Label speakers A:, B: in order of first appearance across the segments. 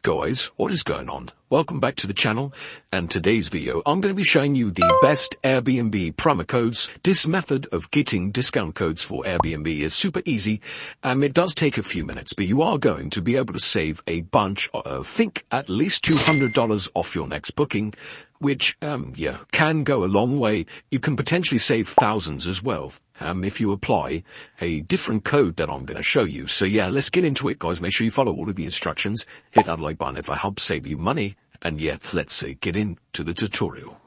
A: guys, what is going on? Welcome back to the channel, and today's video I'm going to be showing you the best Airbnb promo codes. This method of getting discount codes for Airbnb is super easy. It does take a few minutes, but you are going to be able to save a bunch, think at least $200 off your next booking, which can go a long way. You can potentially save thousands as well if you apply a different code that I'm going to show you. So yeah, let's get into it, guys. Make sure you follow all of the instructions. Hit that like button if I help save you money. And yeah, let's get into the tutorial.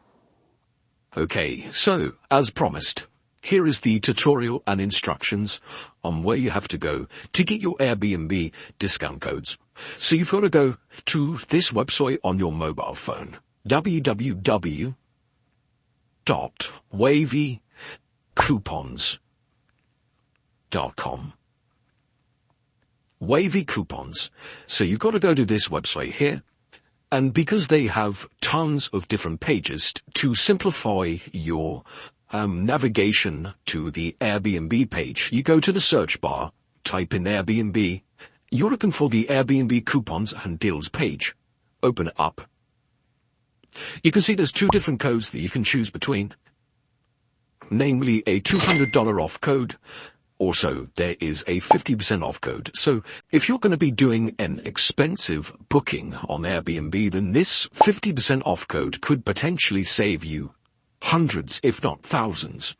A: Okay, so as promised, here is the tutorial and instructions on where you have to go to get your Airbnb discount codes. So you've got to go to this website on your mobile phone, www.wavycoupons.com. Wavy Coupons. So you've got to go to this website here. And because they have tons of different pages to simplify your navigation to the Airbnb page, you go to the search bar, type in Airbnb. You're looking for the Airbnb coupons and deals page. Open it up. You can see there's two different codes that you can choose between, namely a $200 off code. Also, there is a 50% off code. So if you're going to be doing an expensive booking on Airbnb, then this 50% off code could potentially save you hundreds, if not thousands.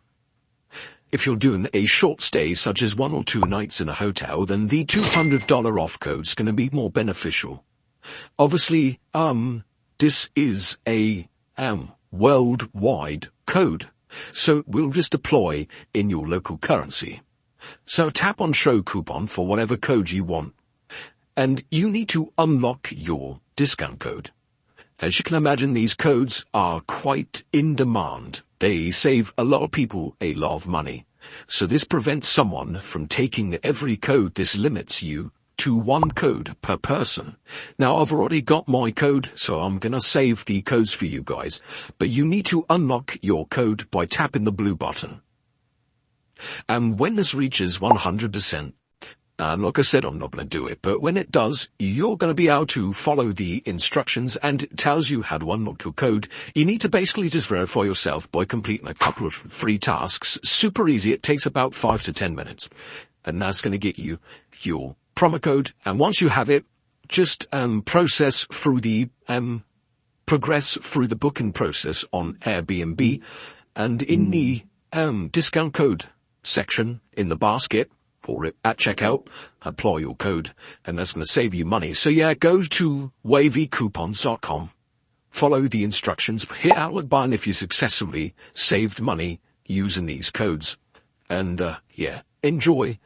A: If you're doing a short stay, such as 1 or 2 nights in a hotel, then the $200 off code is going to be more beneficial. Obviously, this is a worldwide code, so it will just apply in your local currency. So tap on Show Coupon for whatever code you want, and you need to unlock your discount code. As you can imagine, these codes are quite in demand. They save a lot of people a lot of money. So this prevents someone from taking every code. This limits you to 1 code per person. Now, I've already got my code, so I'm going to save the codes for you guys. But you need to unlock your code by tapping the blue button. And when this reaches 100%, and like I said, I'm not going to do it, but when it does, you're going to be able to follow the instructions, and it tells you how to unlock your code. You need to basically just verify yourself by completing a couple of free tasks. Super easy. It takes about 5 to 10 minutes. And that's going to get you your promo code. And once you have it, just progress through the booking process on Airbnb, and in the discount code section in the basket or at checkout, apply your code, and that's going to save you money. So yeah, go to wavycoupons.com, follow the instructions, hit outlet button if you successfully saved money using these codes, and yeah, enjoy.